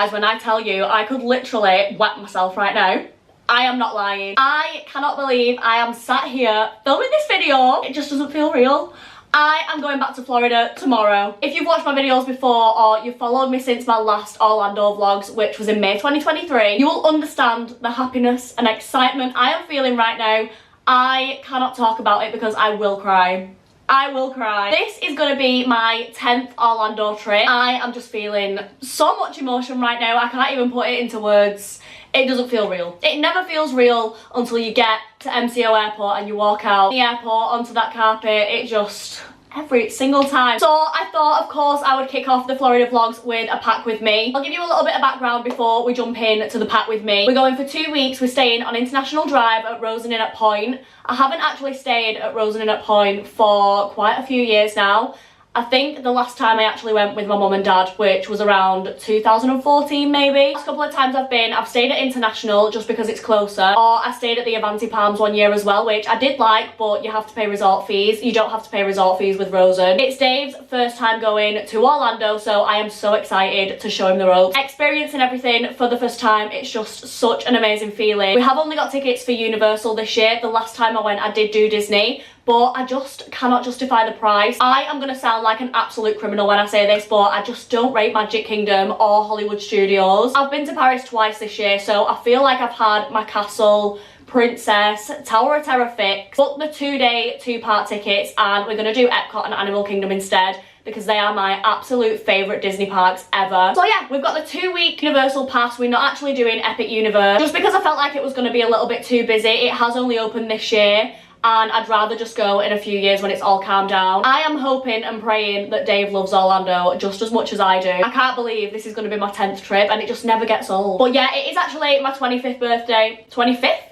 Guys, when I tell you, I could literally wet myself right now. I am not lying. I cannot believe I am sat here filming this video. It just doesn't feel real. I am going back to Florida tomorrow. If you've watched my videos before or you've followed me since my last Orlando vlogs, which was in May 2023, you will understand the happiness and excitement I am feeling right now. I cannot talk about it because I will cry. I will cry. This is going to be my 10th Orlando trip. I am just feeling so much emotion right now. I can't even put it into words. It doesn't feel real. It never feels real until you get to MCO Airport and you walk out the airport onto that carpet. It just... every single time. So I thought, of course, I would kick off the Florida vlogs with a pack with me. I'll give you a little bit of background before we jump in to the pack with me. We're going for 2 weeks. We're staying on International Drive at Rosen Inn at Point. I haven't actually stayed at Rosen Inn at Point for quite a few years now. I think the last time I actually went with my mum and dad, which was around 2014 maybe. Last couple of times I've stayed at International just because it's closer, or I stayed at the Avanti Palms one year as well, which I did like, but you have to pay resort fees. You don't have to pay resort fees with Rosen. It's Dave's first time going to Orlando, so I am so excited to show him the ropes. Experiencing everything for the first time, it's just such an amazing feeling. We have only got tickets for Universal this year. The last time I went, I did do Disney, but I just cannot justify the price. I am going to sound like an absolute criminal when I say this, but I just don't rate Magic Kingdom or Hollywood Studios. I've been to Paris twice this year, so I feel like I've had my castle, Princess, Tower of Terror fix. Booked the 2-day, 2-part tickets, and we're going to do Epcot and Animal Kingdom instead, because they are my absolute favourite Disney parks ever. So yeah, we've got the 2-week Universal pass. We're not actually doing Epic Universe, just because I felt like it was going to be a little bit too busy. It has only opened this year, and I'd rather just go in a few years when it's all calmed down. I am hoping and praying that Dave loves Orlando just as much as I do. I can't believe this is going to be my 10th trip, and it just never gets old. But yeah, it is actually my 25th birthday. 25th?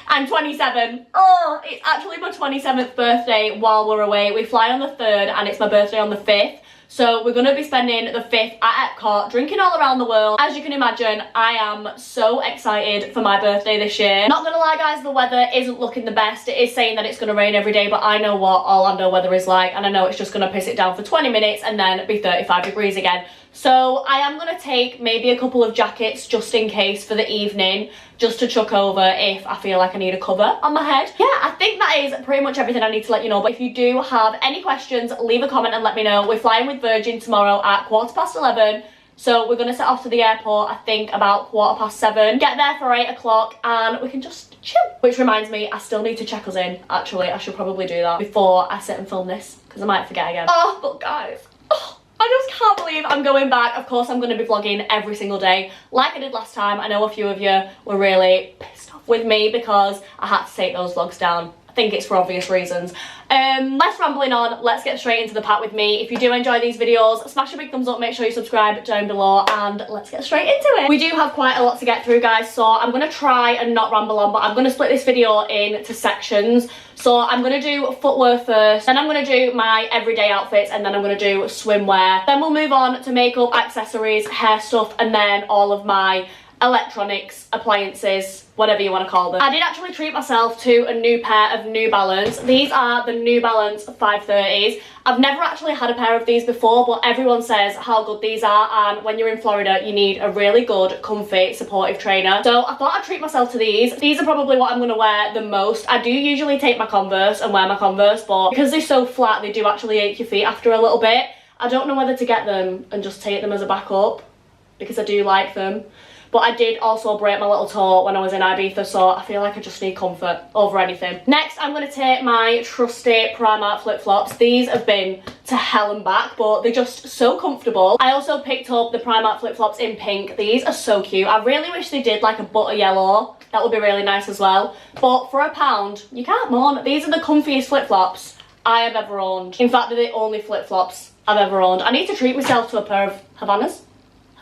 I'm 27. Oh, it's actually my 27th birthday while we're away. We fly on the 3rd and it's my birthday on the 5th. So we're going to be spending the 5th at Epcot, drinking all around the world. As you can imagine, I am so excited for my birthday this year. Not gonna lie guys, the weather isn't looking the best. It is saying that it's going to rain every day, but I know what Orlando weather is like, and I know it's just going to piss it down for 20 minutes and then be 35 degrees again. So I am going to take maybe a couple of jackets just in case for the evening, just to chuck over if I feel like I need a cover on my head. Yeah, I think that is pretty much everything I need to let you know. But if you do have any questions, leave a comment and let me know. We're flying with Virgin tomorrow at 11:15. So we're going to set off to the airport, I think, about 7:15. Get there for 8 o'clock and we can just chill. Which reminds me, I still need to check us in. Actually, I should probably do that before I sit and film this, because I might forget again. Oh, but guys, I just can't believe I'm going back. Of course, I'm going to be vlogging every single day like I did last time. I know a few of you were really pissed off with me because I had to take those vlogs down. I think it's for obvious reasons. Less rambling on, let's get straight into the pack with me. If you do enjoy these videos, smash a big thumbs up, make sure you subscribe down below, and let's get straight into it. We do have quite a lot to get through guys, so I'm going to try and not ramble on, but I'm going to split this video into sections. So I'm going to do footwear first, then I'm going to do my everyday outfits, and then I'm going to do swimwear. Then we'll move on to makeup, accessories, hair stuff, and then all of my electronics, appliances, whatever you want to call them. I did actually treat myself to a new pair of New Balance. These are the New Balance 530s. I've never actually had a pair of these before, but everyone says how good these are, and when you're in Florida you need a really good, comfy, supportive trainer. So I thought I'd treat myself to these. These are probably what I'm going to wear the most. I do usually take my Converse and wear my Converse, but because they're so flat they do actually ache your feet after a little bit. I don't know whether to get them and just take them as a backup, because I do like them. But I did also break my little toe when I was in Ibiza, so I feel like I just need comfort over anything. Next, I'm going to take my trusty Primark flip-flops. These have been to hell and back, but they're just so comfortable. I also picked up the Primark flip-flops in pink. These are so cute. I really wish they did like a butter yellow. That would be really nice as well. But for £1, you can't moan. These are the comfiest flip-flops I have ever owned. In fact, they're the only flip-flops I've ever owned. I need to treat myself to a pair of Havanas.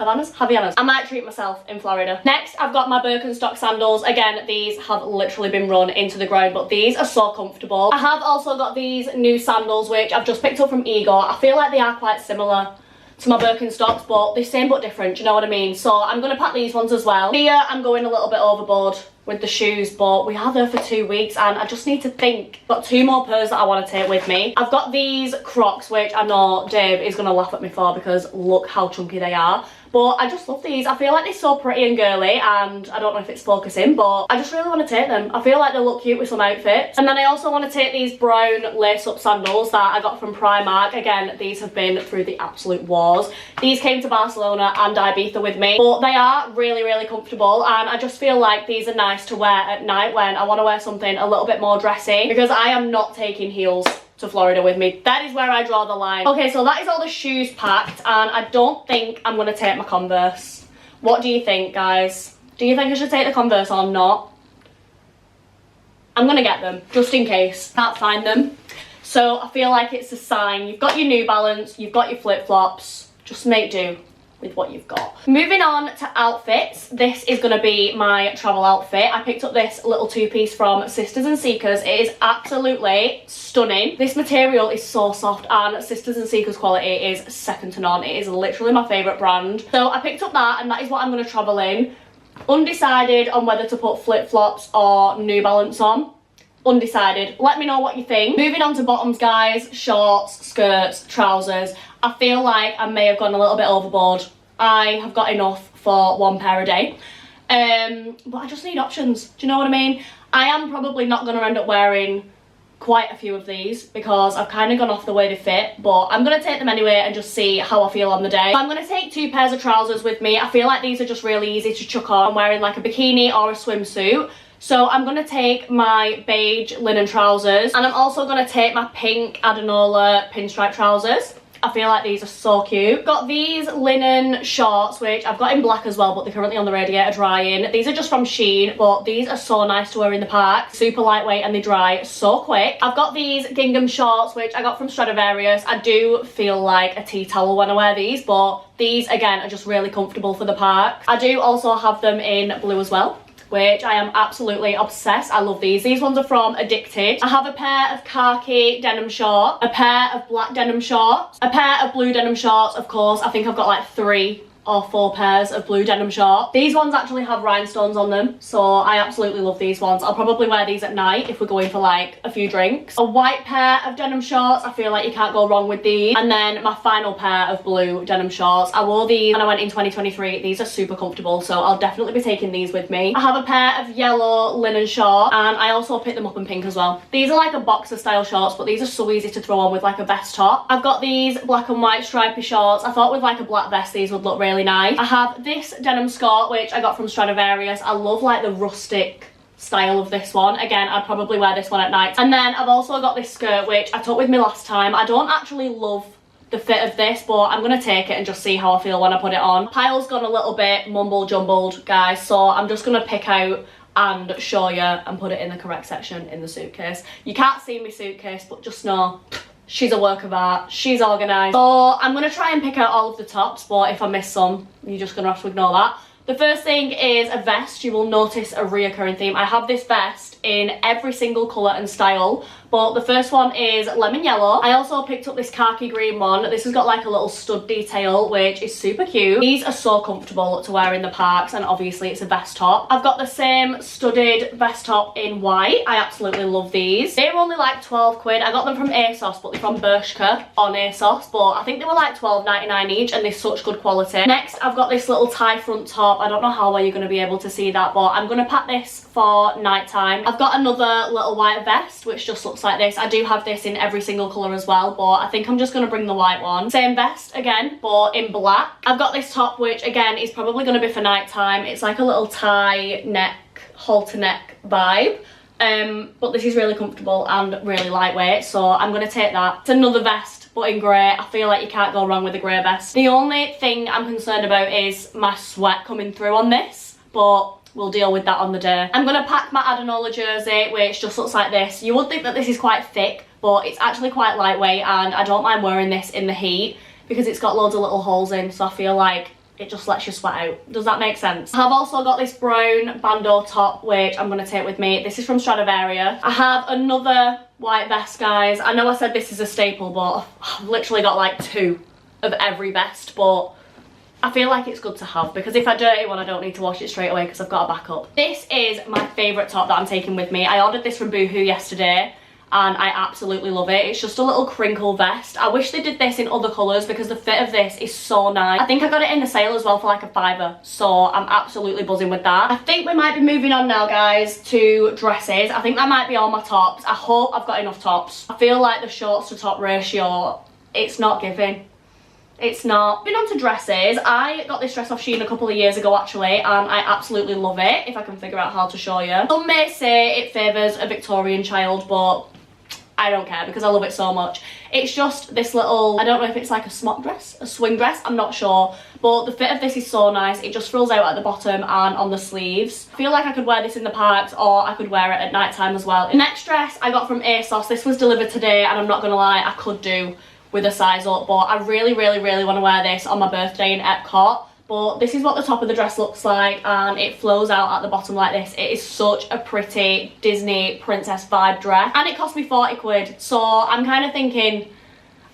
I might treat myself in Florida. Next, I've got my Birkenstock sandals. Again, these have literally been run into the ground, but these are so comfortable. I have also got these new sandals, which I've just picked up from Ego. I feel like they are quite similar to my Birkenstocks, but they're same but different, do you know what I mean? So I'm going to pack these ones as well. Here, I'm going a little bit overboard with the shoes, but we are there for 2 weeks and I just need to think. Got 2 more pairs that I want to take with me. I've got these Crocs, which I know Dave is going to laugh at me for because look how chunky they are. But I just love these. I feel like they're so pretty and girly, and I don't know if it's focusing, but I just really want to take them. I feel like they look cute with some outfits. And then I also want to take these brown lace-up sandals that I got from Primark. Again, these have been through the absolute wars. These came to Barcelona and Ibiza with me, but they are really, really comfortable, and I just feel like these are nice to wear at night when I want to wear something a little bit more dressy, because I am not taking heels to Florida with me. That is where I draw the line. Okay, so that is all the shoes packed, and I don't think I'm gonna take my Converse. What do you think, guys? Do you think I should take the Converse or not? I'm gonna get them, just in case. Can't find them. So I feel like it's a sign. You've got your New Balance, you've got your flip-flops. Just make do with what you've got. Moving on to outfits, this is going to be my travel outfit. I picked up this little two-piece from Sisters and Seekers. It is absolutely stunning. This material is so soft, and Sisters and Seekers quality is second to none. It is literally my favourite brand. So I picked up that, and that is what I'm going to travel in. Undecided on whether to put flip-flops or New Balance on. Undecided. Let me know what you think. Moving on to bottoms, guys, shorts, skirts, trousers. I feel like I may have gone a little bit overboard. I have got enough for one pair a day. But I just need options. Do you know what I mean? I am probably not going to end up wearing quite a few of these because I've kind of gone off the way they fit, but I'm going to take them anyway and just see how I feel on the day. So I'm going to take 2 pairs of trousers with me. I feel like these are just really easy to chuck on. I'm wearing like a bikini or a swimsuit. So I'm going to take my beige linen trousers, and I'm also going to take my pink Adenola pinstripe trousers. I feel like these are so cute. Got these linen shorts, which I've got in black as well, but they're currently on the radiator drying. These are just from Shein, but these are so nice to wear in the park. Super lightweight and they dry so quick. I've got these gingham shorts, which I got from Stradivarius. I do feel like a tea towel when I wear these, but these, again, are just really comfortable for the park. I do also have them in blue as well, which I am absolutely obsessed. I love these. These ones are from Addicted. I have a pair of khaki denim shorts, a pair of black denim shorts, a pair of blue denim shorts, of course. I think I've got like 3 or 4 pairs of blue denim shorts. These ones actually have rhinestones on them, so I absolutely love these ones. I'll probably wear these at night if we're going for like a few drinks. A white pair of denim shorts. I feel like you can't go wrong with these. And then my final pair of blue denim shorts. I wore these when I went in 2023. These are super comfortable, so I'll definitely be taking these with me. I have a pair of yellow linen shorts, and I also picked them up in pink as well. These are like a boxer style shorts, but these are so easy to throw on with like a vest top. I've got these black and white stripy shorts. I thought with like a black vest these would look really nice. I have this denim skirt, which I got from Stradivarius. I love like the rustic style of this one. Again, I'd probably wear this one at night. And then I've also got this skirt, which I took with me last time. I don't actually love the fit of this, but I'm gonna take it and just see how I feel when I put it on. Pile's gone a little bit mumble jumbled, guys, so I'm just gonna pick out and show you and put it in the correct section in the suitcase. You can't see my suitcase, but just know she's a work of art. She's organised. So I'm going to try and pick out all of the tops, but if I miss some, you're just going to have to ignore that. The first thing is a vest. You will notice a reoccurring theme. I have this vest in every single colour and style, but the first one is lemon yellow. I also picked up this khaki green one. This has got like a little stud detail, which is super cute. These are so comfortable to wear in the parks, and obviously it's a vest top. I've got the same studded vest top in white. I absolutely love these. They're only like 12 quid. I got them from ASOS, but they're from Bershka on ASOS, but I think they were like £12.99 each, and they're such good quality. Next, I've got this little tie front top. I don't know how well you're going to be able to see that, but I'm going to pack this for night time. I've got another little white vest, which just looks like this. I do have this in every single colour as well, but I think I'm just going to bring the white one. Same vest again, but in black. I've got this top, which again is probably going to be for night time. It's like a little tie neck, halter neck vibe. But this is really comfortable and really lightweight, so I'm going to take that. It's another vest, but in grey. I feel like you can't go wrong with a grey vest. The only thing I'm concerned about is my sweat coming through on this, but we'll deal with that on the day. I'm going to pack my Adenola jersey, which just looks like this. You would think that this is quite thick, but it's actually quite lightweight, and I don't mind wearing this in the heat because it's got loads of little holes in, so I feel like it just lets you sweat out. Does that make sense? I've also got this brown bandeau top, which I'm going to take with me. This is from Stradivarius. I have another white vest, guys. I know I said this is a staple, but I've literally got like 2 of every vest, but I feel like it's good to have because if I dirty one, I don't need to wash it straight away because I've got a backup. This is my favourite top that I'm taking with me. I ordered this from Boohoo yesterday. and I absolutely love it. It's just a little crinkle vest. I wish they did this in other colours because the fit of this is so nice. I think I got it in the sale as well for like a £5, so I'm absolutely buzzing with that. I think we might be moving on now, guys, to dresses. I think that might be all my tops. I hope I've got enough tops. I feel like the shorts to top ratio, it's not giving. It's not. Moving on to dresses, I got this dress off Shein a couple of years ago actually, and I absolutely love it, if I can figure out how to show you. Some may say it favours a Victorian child, but I don't care because I love it so much. It's just this little, I don't know if it's like a smock dress, a swing dress, I'm not sure. But the fit of this is so nice. It just frills out at the bottom and on the sleeves. I feel like I could wear this in the parks or I could wear it at night time as well. The next dress I got from ASOS. This was delivered today and I'm not gonna lie, I could do with a size up, but I really want to wear this on my birthday in Epcot. But this is what the top of the dress looks like, and it flows out at the bottom like this. It is such a pretty Disney princess vibe dress, and it cost me 40 quid, so I'm kind of thinking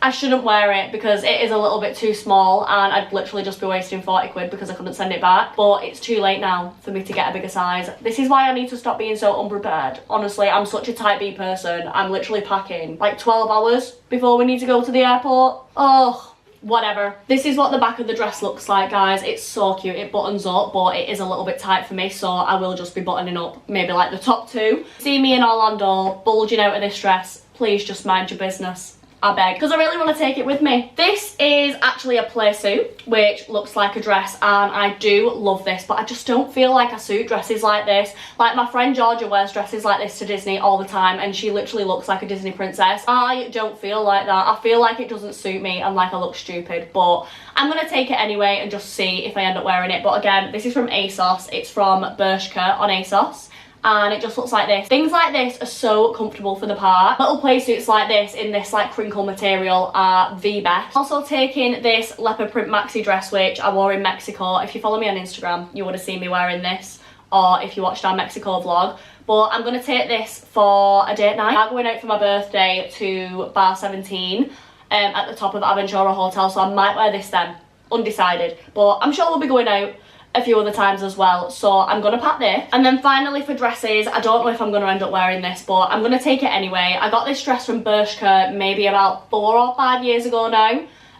I shouldn't wear it because it is a little bit too small and I'd literally just be wasting 40 quid because I couldn't send it back. But it's too late now for me to get a bigger size. This is why I need to stop being so unprepared. Honestly, I'm such a type B person. I'm literally packing like 12 hours before we need to go to the airport. Oh, whatever. This is what the back of the dress looks like, guys. It's so cute. It buttons up, but it is a little bit tight for me, so I will just be buttoning up maybe like the top two. See me in Orlando bulging out of this dress, please just mind your business. I beg, because I really want to take it with me. This is actually a play suit, which looks like a dress, and I do love this, but I just don't feel like I suit dresses like this. Like, my friend Georgia wears dresses like this to Disney all the time, and she literally looks like a Disney princess. I don't feel like that. I feel like it doesn't suit me and like I look stupid, but I'm going to take it anyway and just see if I end up wearing it. But again, this is from ASOS. It's from Bershka on ASOS. And it just looks like this. Things like this are so comfortable for the part. Little play suits like this in this like crinkle material are the best. Also taking this leopard print maxi dress, which I wore in Mexico. If you follow me on Instagram, you would have seen me wearing this, or if you watched our Mexico vlog. But I'm going to take this for a date night. I'm going out for my birthday to Bar 17 at the top of Aventura Hotel, so I might wear this then. Undecided. But I'm sure we'll be going out a few other times as well, so I'm gonna pack this. And then finally for dresses, I don't know if I'm gonna end up wearing this, but I'm gonna take it anyway. I got this dress from Bershka maybe about 4 or 5 years ago now,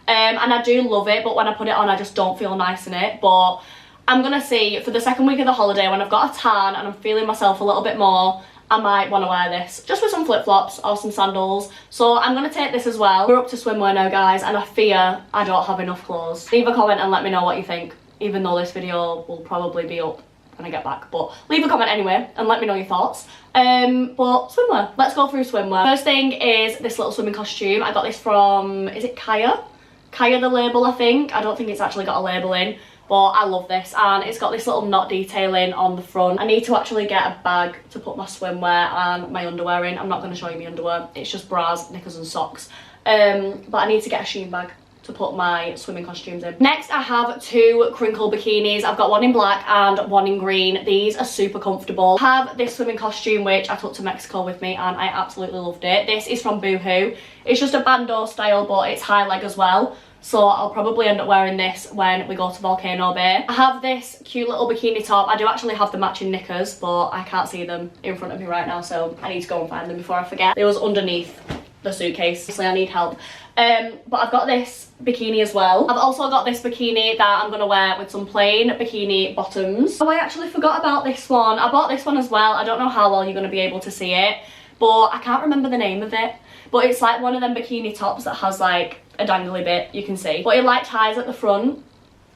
and I do love it, but when I put it on I just don't feel nice in it. But I'm gonna see, for the second week of the holiday, when I've got a tan and I'm feeling myself a little bit more, I might want to wear this, just with some flip-flops or some sandals. So I'm going to take this as well. We're up to swimwear now, guys, and I fear I don't have enough clothes. Leave a comment and let me know what you think, even though this video will probably be up when I get back. But leave a comment anyway and let me know your thoughts. But swimwear, let's go through swimwear. First thing is this little swimming costume. I got this from, is it Kaya? Kaya the label, I think. I don't think it's actually got a label in. But I love this, and it's got this little knot detailing on the front. I need to actually get a bag to put my swimwear and my underwear in. I'm not going to show you my underwear, it's just bras, knickers and socks. But I need to get a Shein bag to put my swimming costumes in. Next, I have 2 crinkle bikinis. I've got one in black and one in green. These are super comfortable. I have this swimming costume which I took to Mexico with me and I absolutely loved it. This is from Boohoo. It's just a bandeau style, but it's high leg as well. So I'll probably end up wearing this when we go to Volcano Bay. I have this cute little bikini top. I do actually have the matching knickers, but I can't see them in front of me right now, so I need to go and find them before I forget. It was underneath the suitcase, so I need help. But I've got this bikini as well. I've also got this bikini that I'm gonna wear with some plain bikini bottoms. Oh, I actually forgot about this one. I bought this one as well. I don't know how well you're gonna be able to see it, but I can't remember the name of it. But it's like one of them bikini tops that has like a dangly bit, you can see. But it like ties at the front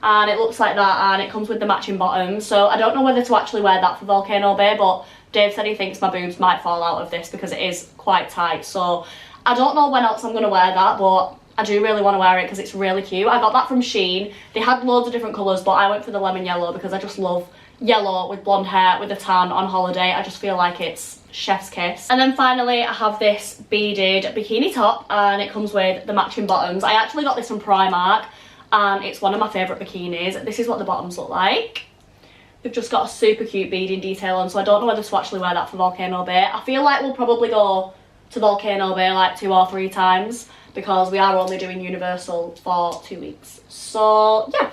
and it looks like that, and it comes with the matching bottom. So I don't know whether to actually wear that for Volcano Bay, but Dave said he thinks my boobs might fall out of this because it is quite tight. So I don't know when else I'm going to wear that, but I do really want to wear it because it's really cute. I got that from Shein. They had loads of different colours, but I went for the lemon yellow because I just love yellow with blonde hair with a tan on holiday. I just feel like it's chef's kiss. And then finally I have this beaded bikini top and it comes with the matching bottoms. I actually got this from Primark and it's one of my favourite bikinis. This is what the bottoms look like. They've just got a super cute beading detail on, so I don't know whether to actually wear that for Volcano Bay. I feel like we'll probably go to Volcano Bay like 2 or 3 times because we are only doing Universal for 2 weeks. So yeah,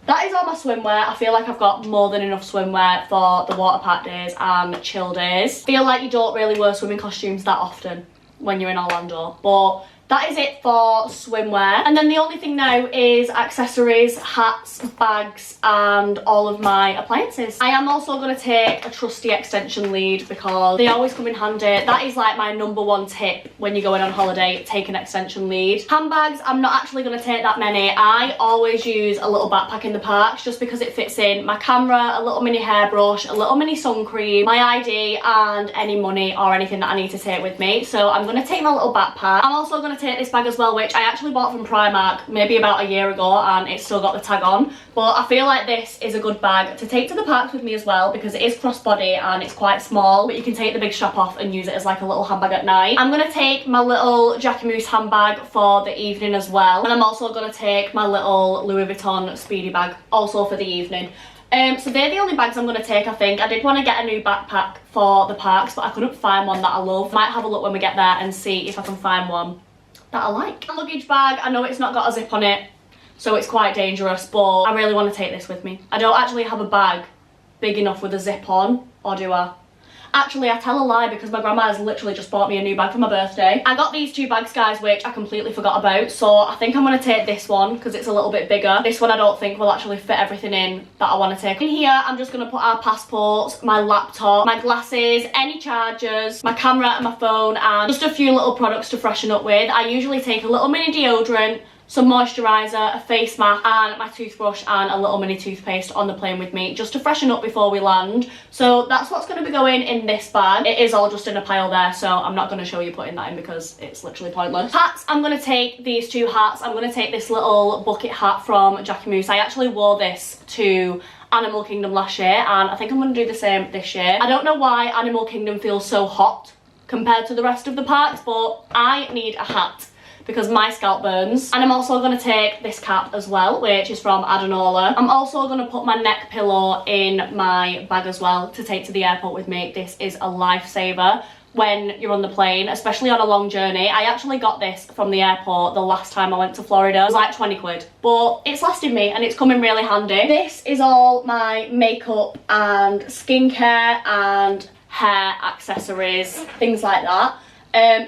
that is all my swimwear. I feel like I've got more than enough swimwear for the water park days and chill days. I feel like you don't really wear swimming costumes that often. when you're in Orlando. But that is it for swimwear. And then the only thing now is accessories, hats, bags, and all of my appliances. I am also going to take a trusty extension lead because they always come in handy. That is like my #1 tip when you're going on holiday, take an extension lead. Handbags, I'm not actually going to take that many. I always use a little backpack in the parks just because it fits in my camera, a little mini hairbrush, a little mini sun cream, my ID, and any money or anything that I need to take with me. So I'm going to take my little backpack. I'm also going to take this bag as well, which I actually bought from Primark maybe about a year ago, and it's still got the tag on. But I feel like this is a good bag to take to the parks with me as well because it is crossbody and it's quite small, but you can take the big strap off and use it as like a little handbag at night. I'm going to take my little Jackie Moose handbag for the evening as well, and I'm also going to take my little Louis Vuitton speedy bag also for the evening. So they're the only bags I'm going to take, I think. I did want to get a new backpack for the parks, but I couldn't find one that I love. Might have a look when we get there and see if I can find one that I like. A luggage bag, I know it's not got a zip on it, so it's quite dangerous, but I really want to take this with me. I don't actually have a bag big enough with a zip on, or do I? Actually, I tell a lie because my grandma has literally just bought me a new bag for my birthday. I got these 2 bags, guys, which I completely forgot about, so I think I'm going to take this one because it's a little bit bigger. This one I don't think will actually fit everything in that I want to take. In here, I'm just going to put our passports, my laptop, my glasses, any chargers, my camera and my phone, and just a few little products to freshen up with. I usually take a little mini deodorant, some moisturiser, a face mask, and my toothbrush and a little mini toothpaste on the plane with me just to freshen up before we land. So that's what's going to be going in this bag. It is all just in a pile there, so I'm not going to show you putting that in because it's literally pointless. Hats, I'm going to take these 2 hats. I'm going to take this little bucket hat from Jackie Moose. I actually wore this to Animal Kingdom last year, and I think I'm going to do the same this year. I don't know why Animal Kingdom feels so hot compared to the rest of the parks, but I need a hat because my scalp burns. And I'm also going to take this cap as well, which is from Adanola. I'm also going to put my neck pillow in my bag as well to take to the airport with me. This is a lifesaver when you're on the plane, especially on a long journey. I actually got this from the airport the last time I went to Florida. It was like 20 quid, but it's lasted me and it's come in really handy. This is all my makeup and skincare and hair accessories, things like that.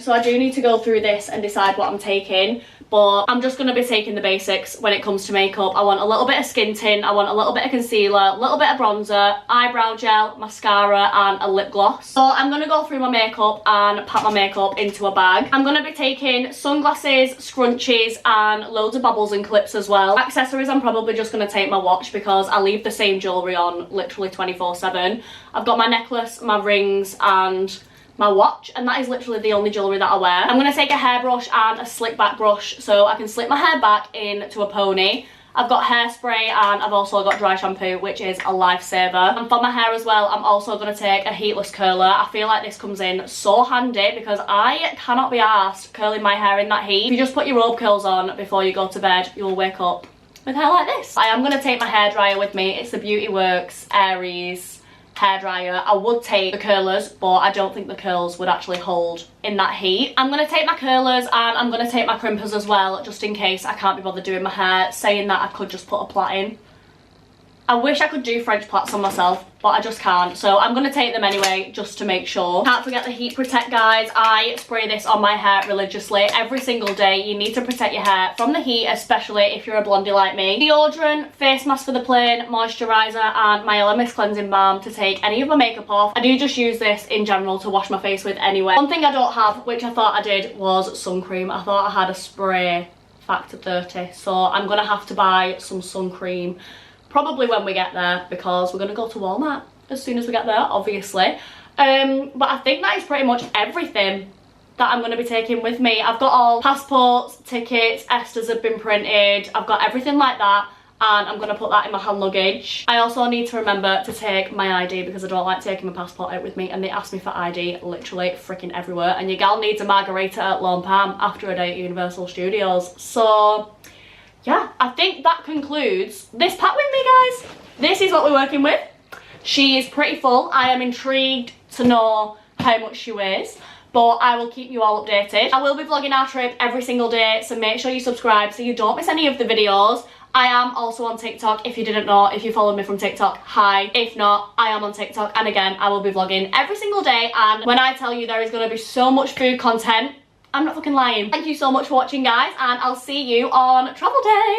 So I do need to go through this and decide what I'm taking, but I'm just going to be taking the basics when it comes to makeup. I want a little bit of skin tint, I want a little bit of concealer, a little bit of bronzer, eyebrow gel, mascara, and a lip gloss. So I'm going to go through my makeup and pack my makeup into a bag. I'm going to be taking sunglasses, scrunchies, and loads of bubbles and clips as well. Accessories, I'm probably just going to take my watch because I leave the same jewellery on literally 24/7. I've got my necklace, my rings, and my watch, and that is literally the only jewellery that I wear. I'm going to take a hairbrush and a slick back brush so I can slip my hair back into a pony. I've got hairspray and I've also got dry shampoo, which is a lifesaver. And for my hair as well, I'm also going to take a heatless curler. I feel like this comes in so handy because I cannot be arsed curling my hair in that heat. If you just put your robe curls on before you go to bed, you'll wake up with hair like this. I am going to take my hairdryer with me. It's the Beauty Works Aries hairdryer. I would take the curlers, but I don't think the curls would actually hold in that heat. I'm going to take my curlers and I'm going to take my crimpers as well, just in case I can't be bothered doing my hair. Saying that, I could just put a plait in. I wish I could do French plaits on myself, but I just can't. So I'm going to take them anyway, just to make sure. Can't forget the Heat Protect, guys. I spray this on my hair religiously every single day. You need to protect your hair from the heat, especially if you're a blondie like me. Deodorant, face mask for the plane, moisturiser, and my LMS cleansing balm to take any of my makeup off. I do just use this in general to wash my face with anyway. One thing I don't have, which I thought I did, was sun cream. I thought I had a spray factor 30, so I'm going to have to buy some sun cream probably when we get there because we're going to go to Walmart as soon as we get there, obviously. But I think that is pretty much everything that I'm going to be taking with me. I've got all passports, tickets, Esther's have been printed, I've got everything like that, and I'm going to put that in my hand luggage. I also need to remember to take my ID because I don't like taking my passport out with me, and they ask me for ID literally freaking everywhere, and your gal needs a margarita at Lone Palm after a day at Universal Studios. So yeah, I think that concludes this pack with me, guys. This is what we're working with. She is pretty full. I am intrigued to know how much she weighs, but I will keep you all updated. I will be vlogging our trip every single day, so make sure you subscribe so you don't miss any of the videos. I am also on TikTok, if you didn't know. If you followed me from TikTok, hi. If not, I am on TikTok, and again, I will be vlogging every single day, and when I tell you there is going to be so much food content, I'm not fucking lying. Thank you so much for watching, guys, and I'll see you on travel day.